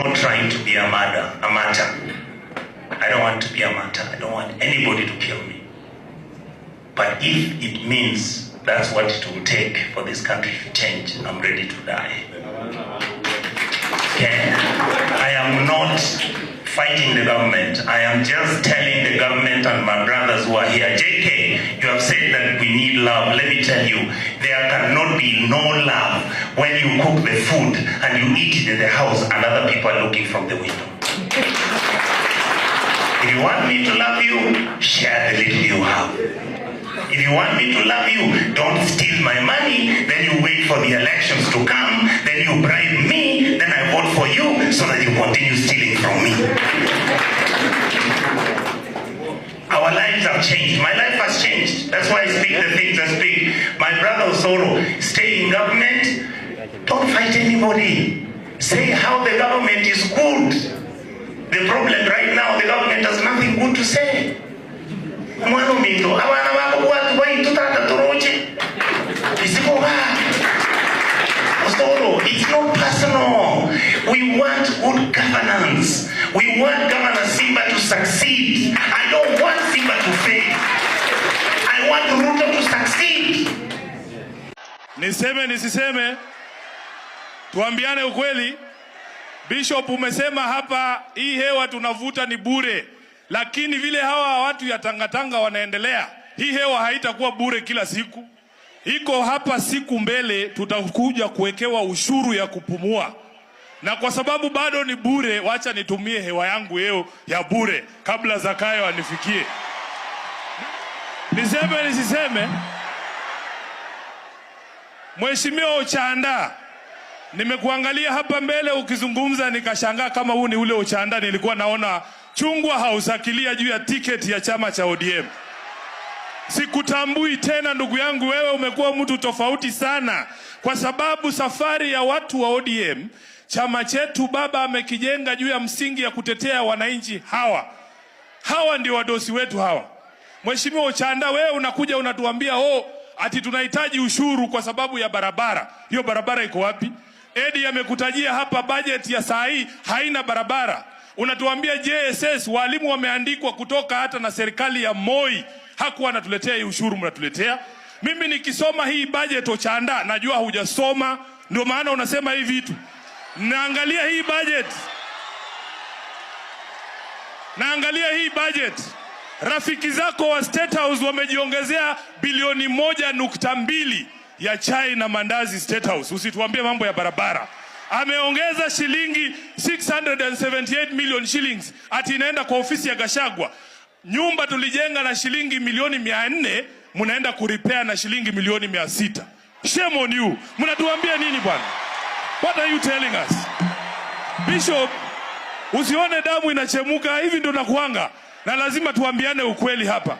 not trying to be a martyr. I don't want to be a martyr. I don't want anybody to kill me. But if it means that's what it will take for this country to change, I'm ready to die. Okay? I am not fighting the government. I am just telling the government and my brothers who are here, JK, you have said that we need love. Let me tell you, there cannot be no love when you cook the food and you eat it in the house and other people are looking from the window. If you want me to love you, share the little you have. If you want me to love you, don't steal my money, then you wait for the elections to come, then you bribe me, then I vote for you so that you continue stealing from me. Our lives have changed. My life has changed. That's why I speak the things I speak. My brother Osoro, stay in government, don't fight anybody. Say how the government is good. The problem right now, the government has nothing good to say. It's not personal. We want good governance. We want Governor Simba to succeed. I don't want Simba to fail. I want Ruto to succeed. Niseme nisiseme, tuambiane ukweli. Bishop umesema hapa hii hewa tunavuta ni bure. Lakini vile hawa watu ya tangatanga wanaendelea, hii hewa haitakuwa bure kila siku. Iko hapa siku mbele tutakuja kuwekewa ushuru ya kupumua. Na kwa sababu bado ni bure, wacha nitumie hewa yangu yeo ya bure kabla Zakayo anifikie. Niseme nisiseme, Mheshimiwa Ochanda, nimekuangalia hapa mbele ukizungumza nikashangaa kama huu ni ule Ochanda nilikuwa naona chungwa hausakilia juu ya tiketi ya chama cha ODM. Sikutambui tena ndugu yangu, wewe umekuwa mtu tofauti sana, kwa sababu safari ya watu wa ODM, chama chetu baba amekijenga juu ya msingi ya kutetea wananchi hawa. Hawa ndio wadosi wetu hawa. Mheshimiwa Ochanda, wewe unakuja unatuambia ati tunahitaji ushuru kwa sababu ya barabara. Hiyo barabara iko wapi? Edi amekutajia hapa budget ya saa hii haina barabara. Unatuambia JSS walimu wameandikwa kutoka hata na serikali ya Moi. Hakuwa anatuletea hii ushuru mnatuletea. Mimi nikisoma hii budget Ochanda, najua hujasoma, ndio maana unasema hii vitu. Naangalia hii budget. Naangalia hii budget. Rafiki zako wa State House wamejiongezea bilioni 1.2 ya chai na mandazi State House. Usituambie mambo ya barabara. Ameongeza shilingi 678 million shillings ati inaenda kwa ofisi ya Gashagwa. Nyumba tulijenga na shilingi milioni 400, mnaenda kurepair na shilingi milioni 600. Shame on you. Mnatuambia nini bwana? What are you telling us? Bishop, usione damu inachemuka, hivi ndio nakuanga. Na lazima tuambiane ukweli hapa.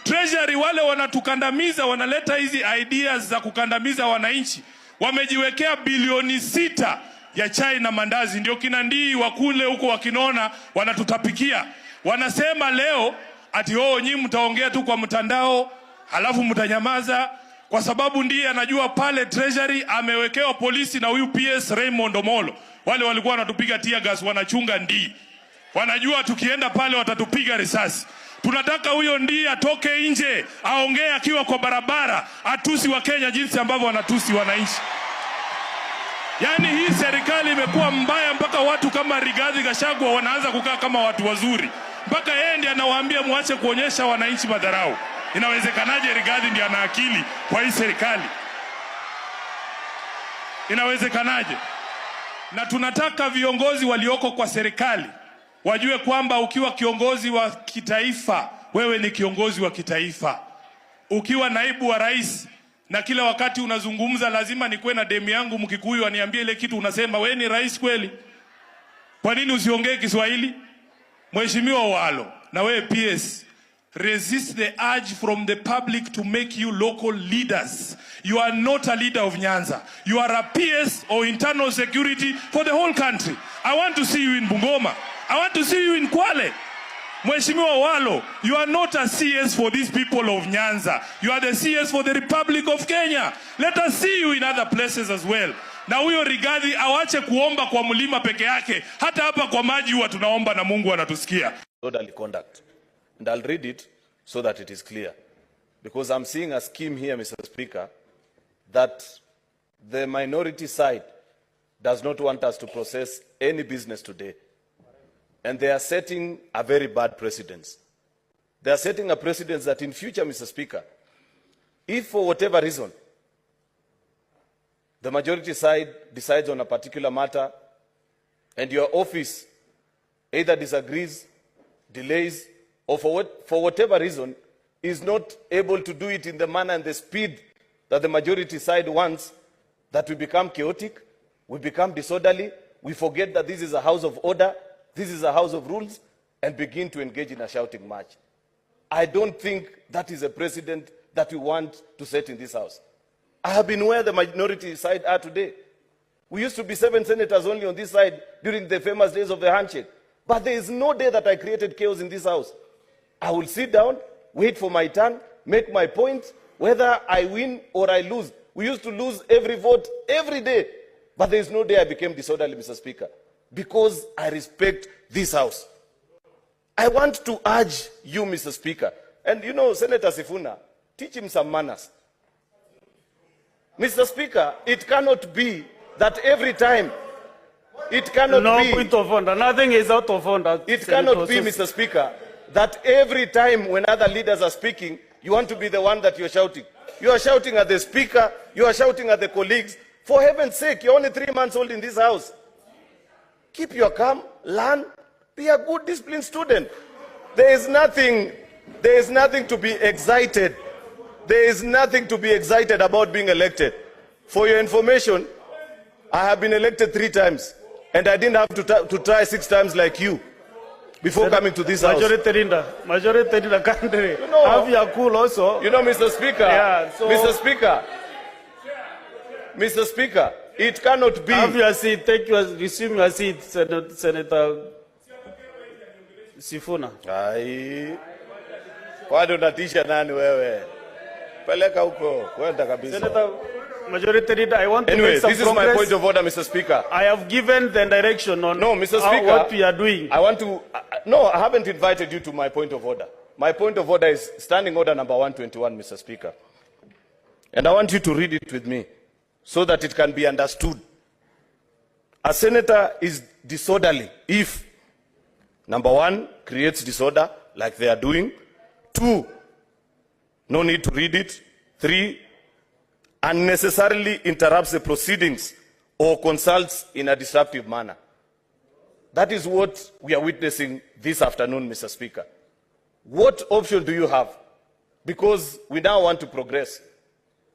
Treasury wale wanatukandamiza, wanaleta hizi ideas za kukandamiza wananchi. Wamejiwekea bilioni 6 ya chai na mandazi, ndio kina ndii wakule huko wakinona wanatutapikia. Wanasema leo ati nyinyi mtaongea tu kwa mtandao halafu mtanyamaza, kwa sababu ndiye anajua pale Treasury amewekewa polisi na huyu PS Raymond Omolo. Wale walikuwa wanatupiga tear gas wanachunga ndii. Wanajua tukienda pale watatupiga risasi. Tunataka huyo ndiye atoke nje, aongee akiwa kwa barabara, atusi wa Kenya jinsi ambavyo wanatusi wananchi. Yani hii serikali imekuwa mbaya mpaka watu kama Rigathi Gachagua wanaanza kukaa kama watu wazuri. Mpaka yeye ndiye anawaambia muache kuonyesha wananchi madharau. Inawezekanaje Rigathi ndiye ana akili kwa hii serikali? Inawezekanaje? Na tunataka viongozi walioko kwa serikali wajue kwamba ukiwa kiongozi wa kitaifa, wewe ni kiongozi wa kitaifa. Ukiwa naibu wa rais na kila wakati unazungumza lazima nikuwe na demu yangu Mkikuyu aniambie ile kitu unasema, wewe ni rais kweli? Kwa nini usiongee Kiswahili? Mheshimiwa Walo, na wewe PS, resist the urge from the public to make you local leaders. You are not a leader of Nyanza. You are a PS or internal security for the whole country. I want to see you in Bungoma. I want to see you in Kwale. Mheshimiwa Walo, you are not a CS for these people of Nyanza. You are the CS for the Republic of Kenya. Let us see you in other places as well. Na huyo Rigathi awache kuomba kwa mlima peke yake. Hata hapa kwa maji huwa tunaomba na Mungu anatusikia. Orderly conduct. And I'll read it so that it is clear. Because I'm seeing a scheme here, Mr. Speaker, that the minority side does not want us to process any business today. And they are setting a very bad precedent. They are setting a precedent that in future, Mr. Speaker, if for whatever reason, the majority side decides on a particular matter and your office either disagrees, delays, or for whatever reason is not able to do it in the manner and the speed that the majority side wants, that we become chaotic, we become disorderly, we forget that this is a house of order, this is a house of rules, and begin to engage in a shouting match. I don't think that is a precedent that we want to set in this house. I have been where the minority side are today. We used to be 7 senators only on this side during the famous days of the handshake. But there is no day that I created chaos in this house. I will sit down, wait for my turn, make my point, whether I win or I lose. We used to lose every vote every day. But there is no day I became disorderly, Mr. Speaker, because I respect this house. I want to urge you, Mr. Speaker, and you know, Senator Sifuna, teach him some manners. Mr. Speaker, it cannot be that every time, it cannot be... No point of order. Nothing is out of order. It cannot be, Mr. Speaker, that every time when other leaders are speaking, you want to be the one that you're shouting. You are shouting at the Speaker, you are shouting at the colleagues. For heaven's sake, you're only 3 months old in this house. Keep your calm, learn, be a good disciplined student. There is nothing to be excited. There is nothing to be excited about being elected. For your information, I have been elected 3 times, and I didn't have to try 6 times like you before coming to this house. Majority in the country. You know, have your cool also. You know, Mr. Speaker, yeah, so Mr. Speaker, it cannot be. Have your seat. Resume your seat, Senator Sifuna. Ai, kwani unatisha nani wewe? Peleka huko, kwenda kabisa. Senator, Majority Leader, I want to anyway, make some this is progress. my point of order, Mr. Speaker. I have given the direction on Mr. Speaker, what we are doing. I want to... no, I haven't invited you to my point of order. My point of order is Standing Order number 121, Mr. Speaker. And I want you to read it with me so that it can be understood. A senator is disorderly if, number 1, creates disorder like they are doing. 2, no need to read it. 3, unnecessarily interrupts the proceedings or consults in a disruptive manner. That is what we are witnessing this afternoon, Mr. Speaker. What option do you have? Because we now want to progress.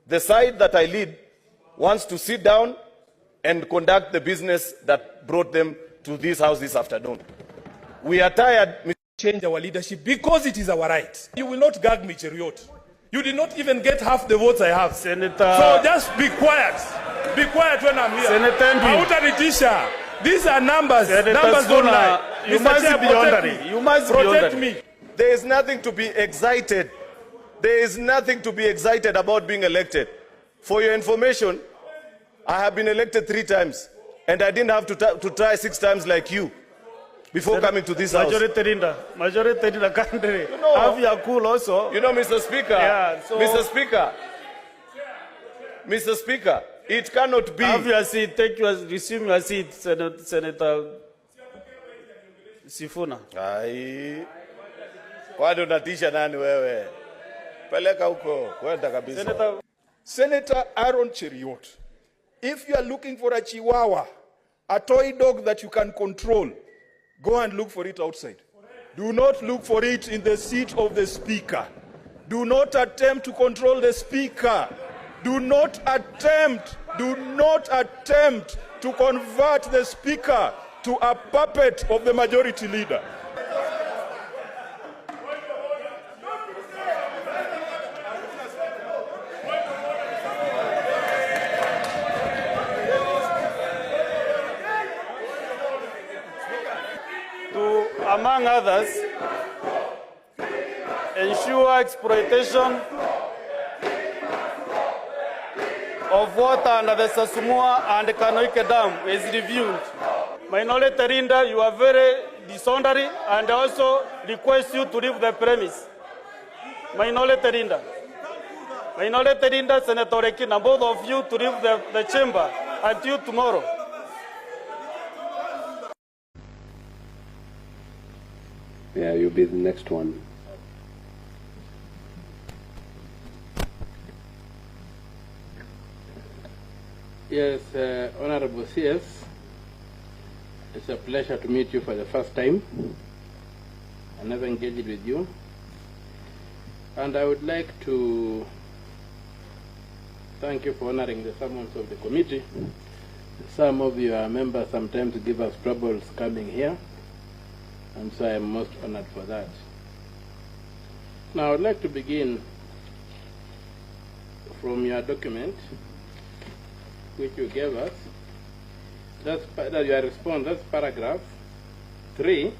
The side that I lead wants to sit down and conduct the business that brought them to this house this afternoon. We are tired. Change our leadership because it is our right. You will not gag me, Cheriot. You did not even get half the votes I have. Senator. So just be quiet. Be quiet when I'm here. Senator. These are numbers. Senator Numbers don't lie. You must be ordinary. You must protect me. There is nothing to be excited. There is nothing to be excited about being elected. For your information, I have been elected 3 times, and I didn't have to try 6 times like you before coming to this house. Majority in the country. You know, have your cool also. You know, Mr. Speaker, yeah, so Mr. Speaker, it cannot be. Have your seat. Resume your seat, Senator Sifuna. Ai, kwani unatisha nani wewe? Peleka huko, kwenda kabisa. Senator Aaron Cheriot, if you are looking for a chihuahua, a toy dog that you can control, go and look for it outside. Do not look for it in the seat of the Speaker. Do not attempt to control the Speaker. Do not attempt to convert the Speaker to a puppet of the majority leader. Among others, ensure exploitation of water under the Sasumua and Kanoike Dam is reviewed. Minority Leader, you are very disorderly and also request you to leave the premise. Minority Leader. Minority Leader, Senator Rekina, both of you to leave the chamber until tomorrow. Yeah, you'll be the next one. Yes, Honorable CS, it's a pleasure to meet you for the first time. I never engaged with you. And I would like to thank you for honoring the summons of the committee. Some of your members sometimes give us troubles coming here, and so I am most honored for that. Now, I would like to begin from your document, which you gave us. That's your response. That's paragraph 3,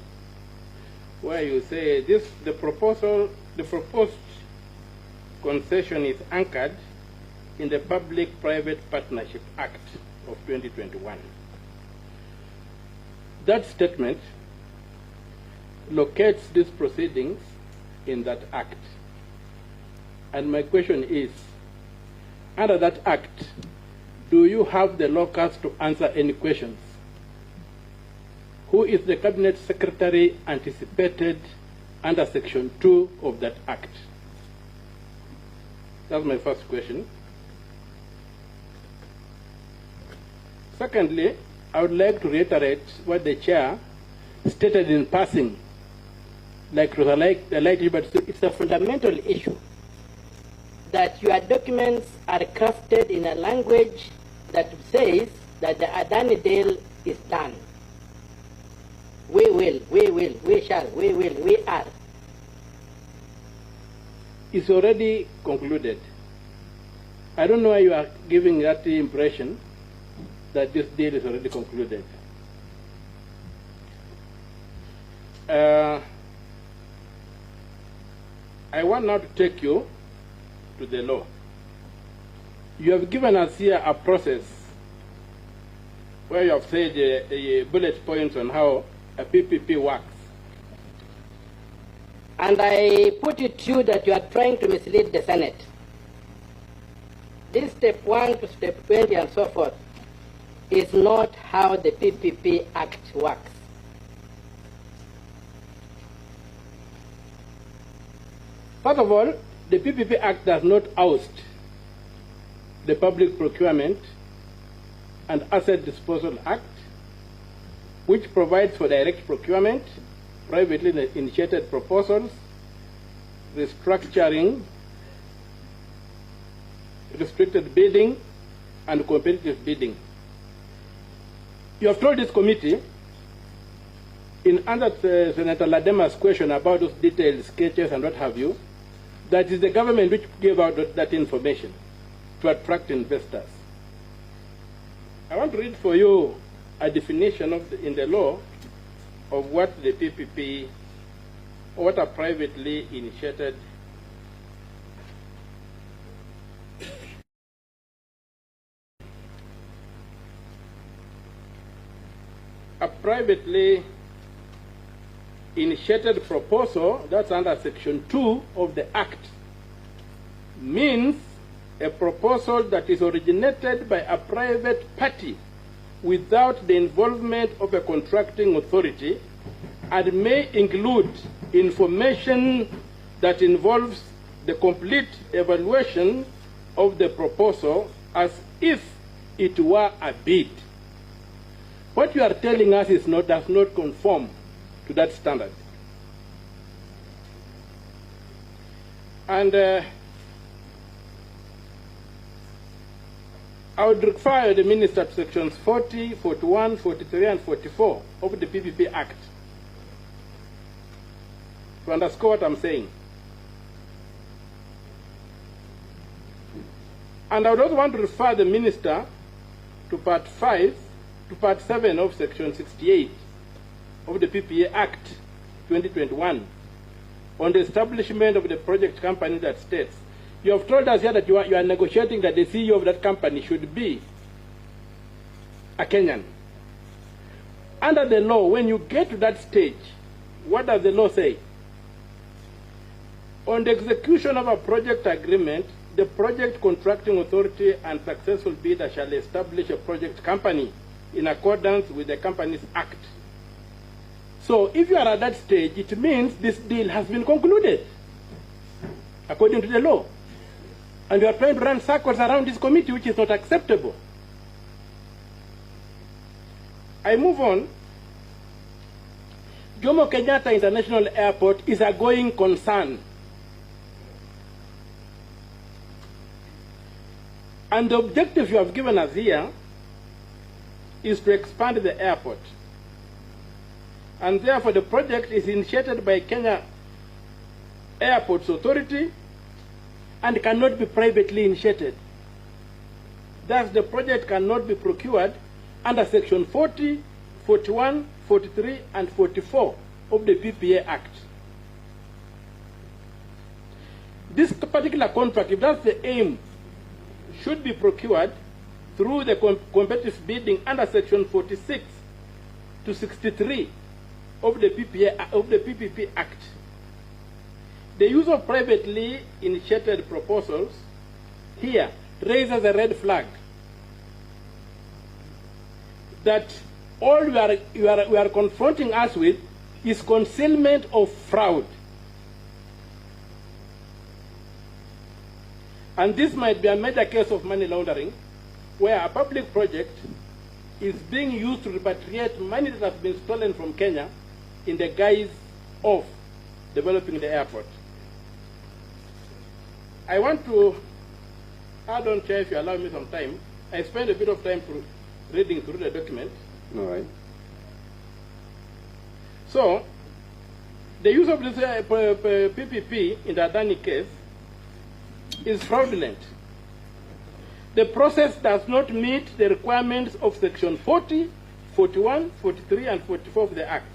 where you say the proposed concession is anchored in the Public-Private Partnership Act of 2021. That statement locates these proceedings in that act. And my question is, under that act, do you have the locus to answer any questions? Who is the Cabinet Secretary anticipated under Section 2 of that act? That's my first question. Secondly, I would like to reiterate what the chair stated in passing, like the light, but it's a fundamental issue that your documents are crafted in a language that says that the Adani deal is done. We will, we shall, we will, we are. It's already concluded. I don't know why you are giving that impression that this deal is already concluded. I want now to take you to the law. You have given us here a process where you have said bullet points on how a PPP works. And I put it to you that you are trying to mislead the Senate. This step 1 to step 20 and so forth is not how the PPP Act works. First of all, the PPP Act does not oust the Public Procurement and Asset Disposal Act, which provides for direct procurement, privately initiated proposals, restructuring, restricted bidding, and competitive bidding. You have told this committee, in answer to Senator Ladema's question about those detailed sketches and what have you, that is the government which gave out that information to attract investors. I want to read for you a definition in the law of what the PPP, or what a privately initiated initiated proposal, that's under Section 2 of the Act, means a proposal that is originated by a private party without the involvement of a contracting authority and may include information that involves the complete evaluation of the proposal as if it were a bid. What you are telling us does not conform to that standard. And I would refer the Minister to sections 40, 41, 43, and 44 of the PPP Act to underscore what I'm saying. And I would also want to refer the Minister to Part 7 of Section 68 of the PPA Act 2021 on the establishment of the project company that states, You have told us here that you are negotiating that the CEO of that company should be a Kenyan. Under the law, when you get to that stage, what does the law say? On the execution of a project agreement, the project contracting authority and successful bidder shall establish a project company in accordance with the Companies Act. So if you are at that stage, it means this deal has been concluded according to the law. And you are trying to run circles around this committee, which is not acceptable. I move on. Jomo Kenyatta International Airport is a going concern. And the objective you have given us here is to expand the airport. And therefore the project is initiated by Kenya Airports Authority and cannot be privately initiated. Thus the project cannot be procured under Section 40, 41, 43, and 44 of the PPA Act. This particular contract, if that's the aim, should be procured through the competitive bidding under Section 46 to 63 of the PPP Act. The use of privately initiated proposals here raises a red flag that all you are confronting us with is concealment of fraud. And this might be a major case of money laundering, where a public project is being used to repatriate money that has been stolen from Kenya in the guise of developing the airport. I want to add on, Chair, if you allow me some time. I spent a bit of time reading through the document. All right. So, the use of this PPP in the Adani case is fraudulent. The process does not meet the requirements of Section 40, 41, 43, and 44 of the Act.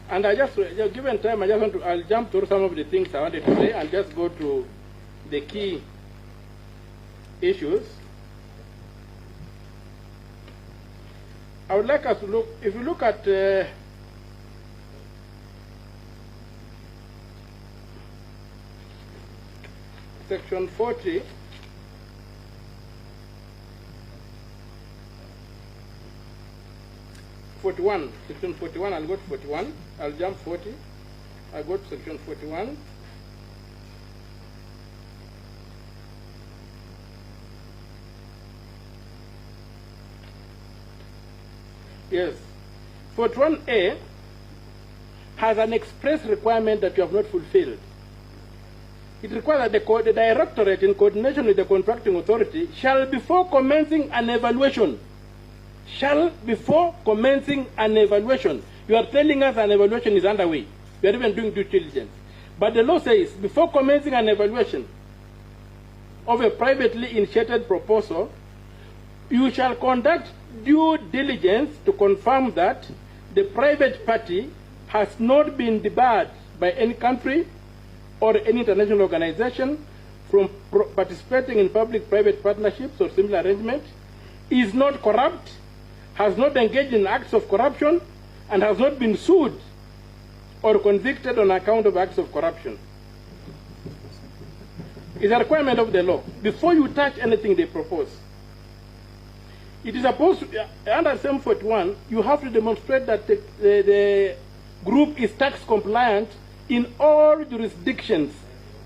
And I just, given time, I'll jump through some of the things I wanted to say and just go to the key issues. I would like us to look, if you look at Section 40, Section 41, I'll go to 41, I'll jump 40, I'll go to Section 41. Yes, 41A has an express requirement that you have not fulfilled. It requires that the Directorate, in coordination with the contracting authority, shall before commencing an evaluation. Shall before commencing an evaluation. You are telling us an evaluation is underway. We are even doing due diligence. But the law says, before commencing an evaluation of a privately initiated proposal, you shall conduct due diligence to confirm that the private party has not been debarred by any country or any international organization from participating in public-private partnerships or similar arrangements, is not corrupt, has not engaged in acts of corruption, and has not been sued or convicted on account of acts of corruption. It's a requirement of the law. Before you touch anything they propose, it is supposed to, under SEM 41, you have to demonstrate that the group is tax compliant in all jurisdictions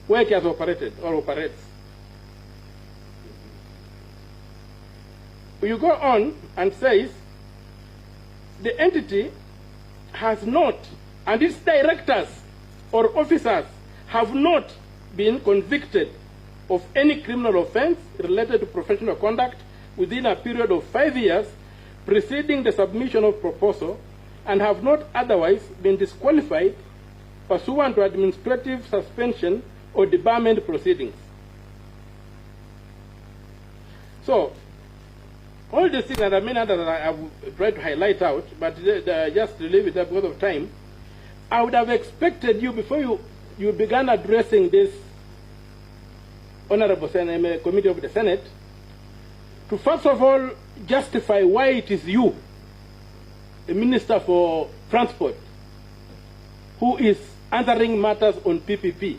where it has operated or operates. You go on and says, the entity has not, and its directors or officers have not been convicted of any criminal offense related to professional conduct within a period of 5 years preceding the submission of proposal, and have not otherwise been disqualified pursuant to administrative suspension or debarment proceedings. So, all these things, and I mean others I will try to highlight out, but just to leave it up because of time, I would have expected you, before you began addressing this Honorable Committee of the Senate to first of all justify why it is you, the Minister for Transport, who is answering matters on PPP.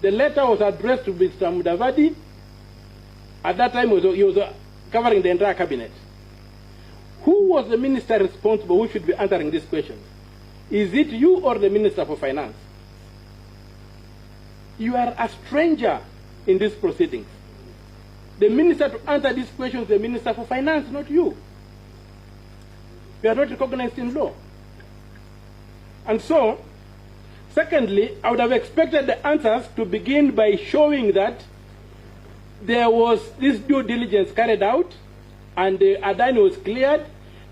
The letter was addressed to Mr. Mudavadi. At that time, he was covering the entire cabinet. Who was the minister responsible who should be answering this question? Is it you or the Minister for Finance? You are a stranger in these proceedings. The minister to answer these questions is the Minister for Finance, not you. You are not recognized in law. And so, secondly, I would have expected the answers to begin by showing that there was this due diligence carried out and the Adani was cleared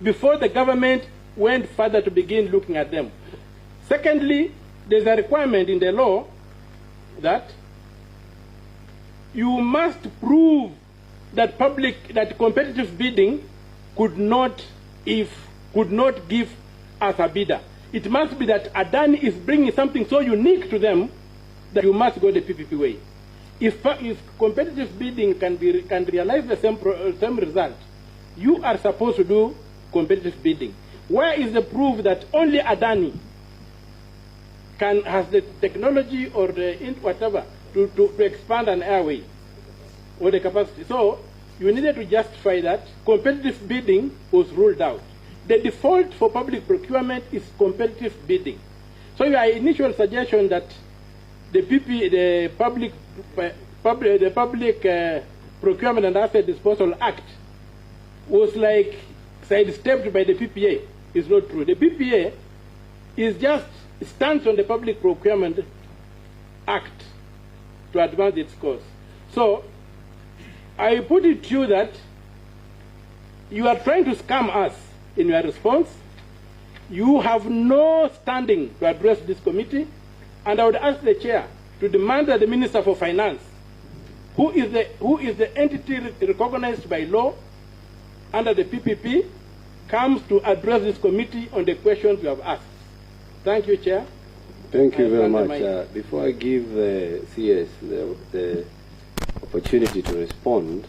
before the government went further to begin looking at them. Secondly, there's a requirement in the law that you must prove that competitive bidding could not give us a bidder. It must be that Adani is bringing something so unique to them that you must go the PPP way. If competitive bidding can realize the same result, you are supposed to do competitive bidding. Where is the proof that only Adani has the technology or the whatever to expand an airway or the capacity? So you needed to justify that competitive bidding was ruled out. The default for public procurement is competitive bidding. So your initial suggestion that the Public Procurement and Asset Disposal Act was like sidestepped by the PPA is not true. The PPA stands on the Public Procurement Act to advance its cause. So I put it to you that you are trying to scam us in your response. You have no standing to address this committee, and I would ask the chair to demand that the Minister for Finance, who is the entity recognized by law under the PPP, comes to address this committee on the questions you have asked. Thank you, Chair. Thank you very much. Before I give the CS the opportunity to respond,